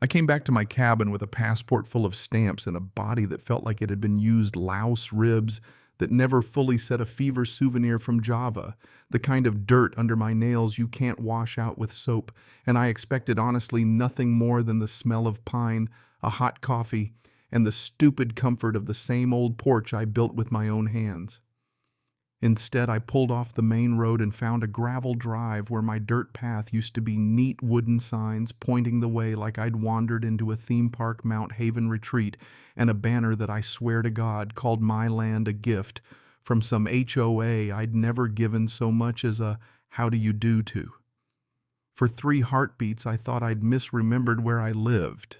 I came back to my cabin with a passport full of stamps and a body that felt like it had been used louse ribs that never fully set a fever souvenir from Java, the kind of dirt under my nails you can't wash out with soap, and I expected honestly nothing more than the smell of pine, a hot coffee, and the stupid comfort of the same old porch I built with my own hands. Instead, I pulled off the main road and found a gravel drive where my dirt path used to be neat wooden signs pointing the way like I'd wandered into a theme park Mount Haven retreat, and a banner that I swear to God called my land a gift from some HOA I'd never given so much as a "how do you do" to. For 3 heartbeats, I thought I'd misremembered where I lived.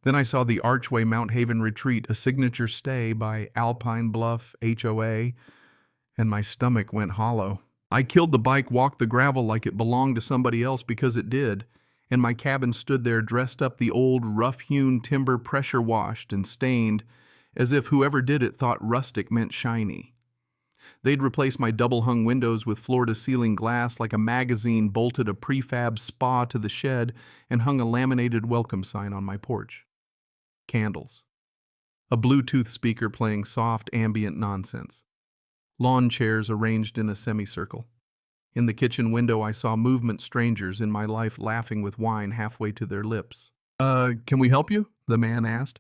Then I saw the Archway Mount Haven Retreat, a signature stay by Alpine Bluff HOA, and my stomach went hollow. I killed the bike, walked the gravel like it belonged to somebody else because it did, and my cabin stood there dressed up the old rough-hewn timber pressure washed and stained as if whoever did it thought rustic meant shiny. They'd replaced my double-hung windows with floor-to-ceiling glass like a magazine, bolted a prefab spa to the shed, and hung a laminated welcome sign on my porch. Candles. A Bluetooth speaker playing soft ambient nonsense. Lawn chairs arranged in a semicircle. In the kitchen window, I saw movement strangers in my life laughing with wine halfway to their lips. Can we help you?" the man asked.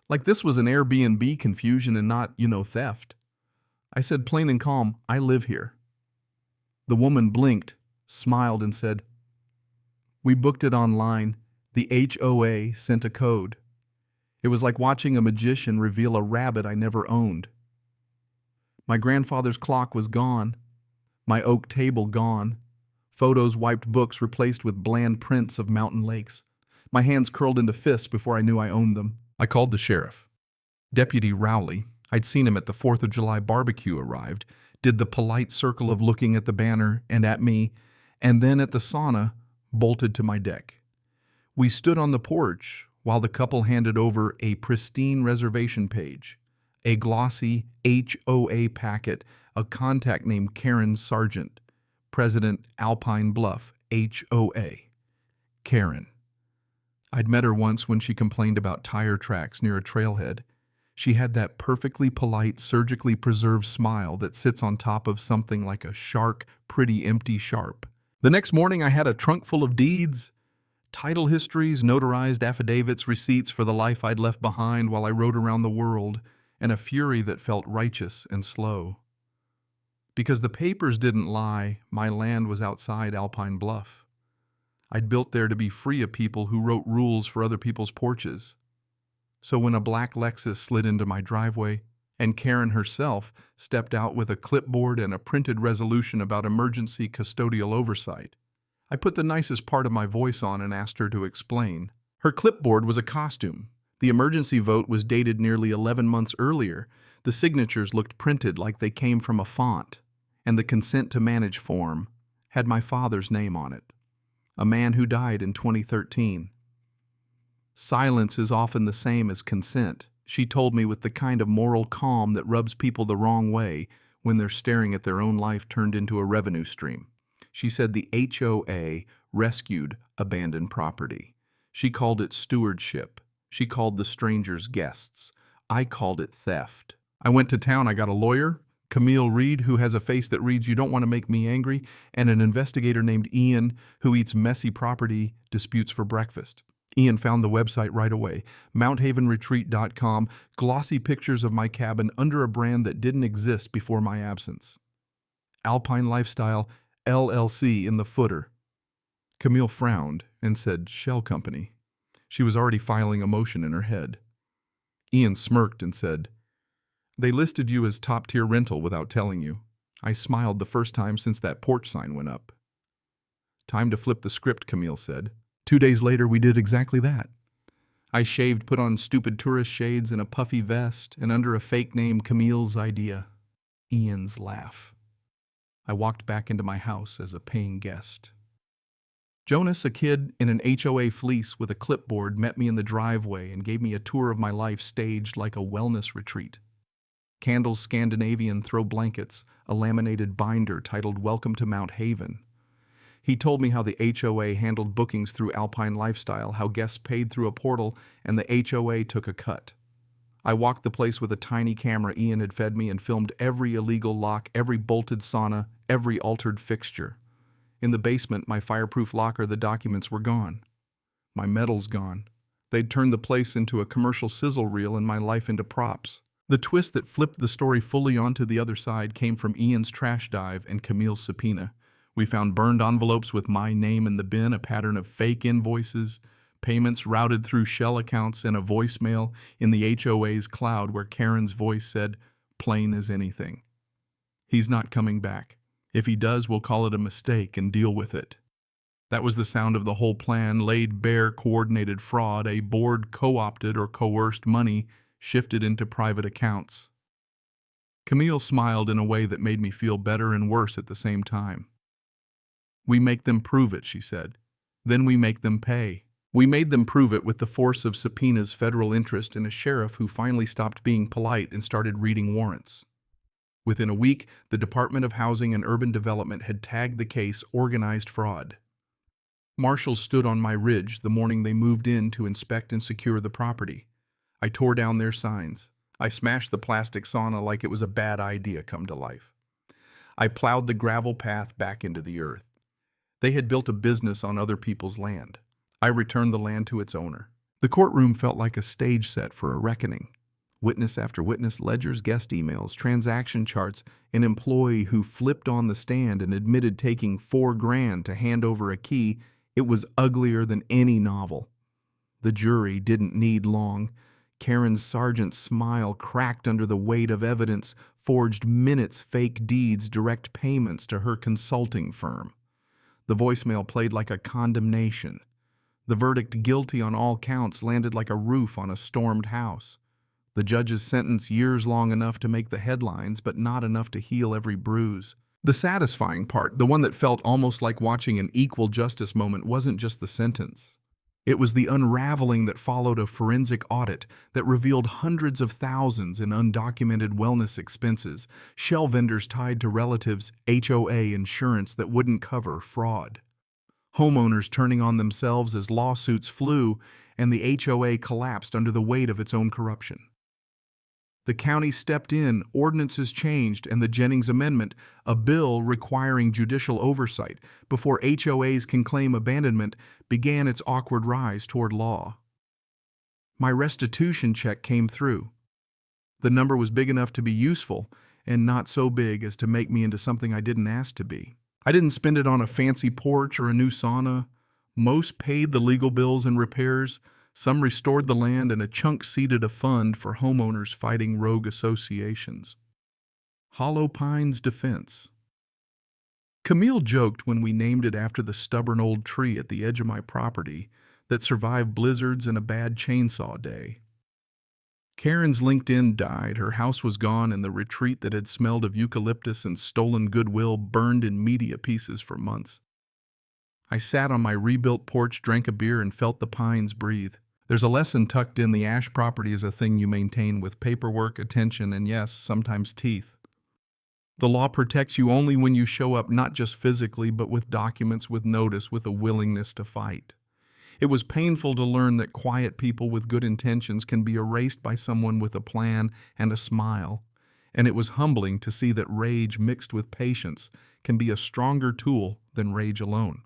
Like this was an Airbnb confusion and not, theft. I said plain and calm, "I live here." The woman blinked, smiled, and said, "We booked it online. The HOA sent a code." It was like watching a magician reveal a rabbit I never owned. My grandfather's clock was gone. My oak table gone. Photos wiped, books replaced with bland prints of mountain lakes. My hands curled into fists before I knew I owned them. I called the sheriff. Deputy Rowley, I'd seen him at the 4th of July barbecue, arrived, did the polite circle of looking at the banner and at me, and then at the sauna, bolted to my deck. We stood on the porch while the couple handed over a pristine reservation page, a glossy HOA packet, a contact name Karen Sargent, President Alpine Bluff, HOA. Karen. I'd met her once when she complained about tire tracks near a trailhead. She had that perfectly polite, surgically preserved smile that sits on top of something like a shark, pretty empty sharp. The next morning I had a trunk full of deeds, title histories, notarized affidavits, receipts for the life I'd left behind while I rode around the world, and a fury that felt righteous and slow. Because the papers didn't lie, my land was outside Alpine Bluff. I'd built there to be free of people who wrote rules for other people's porches. So when a black Lexus slid into my driveway, and Karen herself stepped out with a clipboard and a printed resolution about emergency custodial oversight, I put the nicest part of my voice on and asked her to explain. Her clipboard was a costume. The emergency vote was dated nearly 11 months earlier. The signatures looked printed like they came from a font, and the consent to manage form had my father's name on it, a man who died in 2013. Silence is often the same as consent, she told me with the kind of moral calm that rubs people the wrong way when they're staring at their own life turned into a revenue stream. She said the HOA rescued abandoned property. She called it stewardship. She called the strangers guests. I called it theft. I went to town. I got a lawyer, Camille Reed, who has a face that reads, "You don't want to make me angry," and an investigator named Ian, who eats messy property disputes for breakfast. Ian found the website right away, mounthavenretreat.com, glossy pictures of my cabin under a brand that didn't exist before my absence. Alpine Lifestyle, LLC in the footer. Camille frowned and said, "Shell Company." She was already filing a motion in her head. Ian smirked and said, "They listed you as top-tier rental without telling you." I smiled the first time since that porch sign went up. "Time to flip the script," Camille said. 2 days later, we did exactly that. I shaved, put on stupid tourist shades and a puffy vest, and under a fake name, Camille's idea, Ian's laugh, I walked back into my house as a paying guest. Jonas, a kid in an HOA fleece with a clipboard, met me in the driveway and gave me a tour of my life staged like a wellness retreat. Candles, Scandinavian throw blankets, a laminated binder titled "Welcome to Mount Haven." He told me how the HOA handled bookings through Alpine Lifestyle, how guests paid through a portal, and the HOA took a cut. I walked the place with a tiny camera Ian had fed me and filmed every illegal lock, every bolted sauna, every altered fixture. In the basement, my fireproof locker, the documents were gone. My medals gone. They'd turned the place into a commercial sizzle reel and my life into props. The twist that flipped the story fully onto the other side came from Ian's trash dive and Camille's subpoena. We found burned envelopes with my name in the bin, a pattern of fake invoices, payments routed through shell accounts, and a voicemail in the HOA's cloud where Karen's voice said, "Plain as anything. He's not coming back. If he does, we'll call it a mistake and deal with it." That was the sound of the whole plan, laid bare, coordinated fraud, a board co-opted or coerced money shifted into private accounts. Camille smiled in a way that made me feel better and worse at the same time. "We make them prove it," she said. "Then we make them pay." We made them prove it with the force of subpoenas, federal interest, and a sheriff who finally stopped being polite and started reading warrants. Within a week, the Department of Housing and Urban Development had tagged the case organized fraud. Marshals stood on my ridge the morning they moved in to inspect and secure the property. I tore down their signs. I smashed the plastic sauna like it was a bad idea come to life. I plowed the gravel path back into the earth. They had built a business on other people's land. I returned the land to its owner. The courtroom felt like a stage set for a reckoning. Witness after witness, ledgers, guest emails, transaction charts, an employee who flipped on the stand and admitted taking $4,000 to hand over a key. It was uglier than any novel. The jury didn't need long. Karen's sergeant's smile cracked under the weight of evidence, forged minutes, fake deeds, direct payments to her consulting firm. The voicemail played like a condemnation. The verdict, guilty on all counts, landed like a roof on a stormed house. The judge's sentence, years long enough to make the headlines, but not enough to heal every bruise. The satisfying part, the one that felt almost like watching an equal justice moment, wasn't just the sentence. It was the unraveling that followed a forensic audit that revealed hundreds of thousands in undocumented wellness expenses, shell vendors tied to relatives, HOA insurance that wouldn't cover fraud. Homeowners turning on themselves as lawsuits flew, and the HOA collapsed under the weight of its own corruption. The county stepped in, ordinances changed, and the Jennings Amendment, a bill requiring judicial oversight before HOAs can claim abandonment, began its awkward rise toward law. My restitution check came through. The number was big enough to be useful, and not so big as to make me into something I didn't ask to be. I didn't spend it on a fancy porch or a new sauna. Most paid the legal bills and repairs. Some restored the land, and a chunk seeded a fund for homeowners fighting rogue associations. Hollow Pines Defense. Camille joked when we named it after the stubborn old tree at the edge of my property that survived blizzards and a bad chainsaw day. Karen's LinkedIn died, her house was gone, and the retreat that had smelled of eucalyptus and stolen goodwill burned in media pieces for months. I sat on my rebuilt porch, drank a beer, and felt the pines breathe. There's a lesson tucked in: the ash property is a thing you maintain with paperwork, attention, and yes, sometimes teeth. The law protects you only when you show up, not just physically, but with documents, with notice, with a willingness to fight. It was painful to learn that quiet people with good intentions can be erased by someone with a plan and a smile. And it was humbling to see that rage mixed with patience can be a stronger tool than rage alone.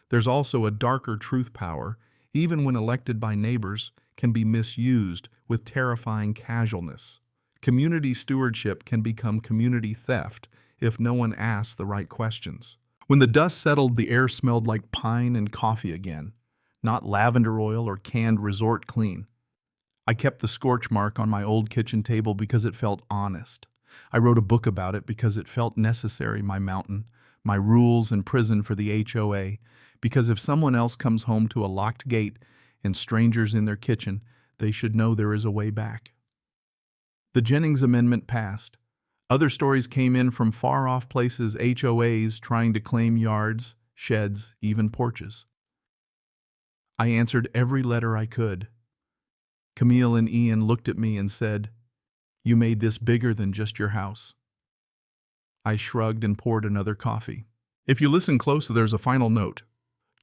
There's also a darker truth power, even when elected by neighbors, can be misused with terrifying casualness. Community stewardship can become community theft if no one asks the right questions. When the dust settled, the air smelled like pine and coffee again, not lavender oil or canned resort clean. I kept the scorch mark on my old kitchen table because it felt honest. I wrote a book about it because it felt necessary, my mountain, my rules and prison for the HOA, because if someone else comes home to a locked gate and strangers in their kitchen, they should know there is a way back. The Jennings Amendment passed. Other stories came in from far-off places, HOAs trying to claim yards, sheds, even porches. I answered every letter I could. Camille and Ian looked at me and said, "You made this bigger than just your house." I shrugged and poured another coffee. If you listen close, there's a final note.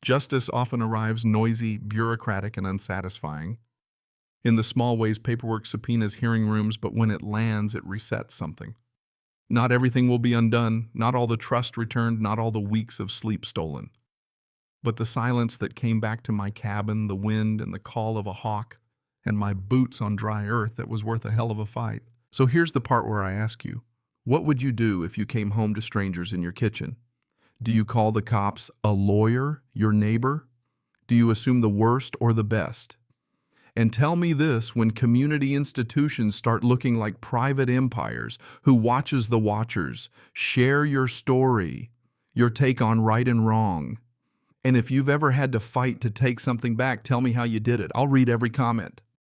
Justice often arrives noisy, bureaucratic, and unsatisfying. In the small ways, paperwork subpoenas hearing rooms, but when it lands, it resets something. Not everything will be undone, not all the trust returned, not all the weeks of sleep stolen. But the silence that came back to my cabin, the wind and the call of a hawk, and my boots on dry earth, that was worth a hell of a fight. So here's the part where I ask you, what would you do if you came home to strangers in your kitchen? Do you call the cops, a lawyer, your neighbor? Do you assume the worst or the best? And tell me this, when community institutions start looking like private empires, who watches the watchers? Share your story, your take on right and wrong. And if you've ever had to fight to take something back, tell me how you did it. I'll read every comment.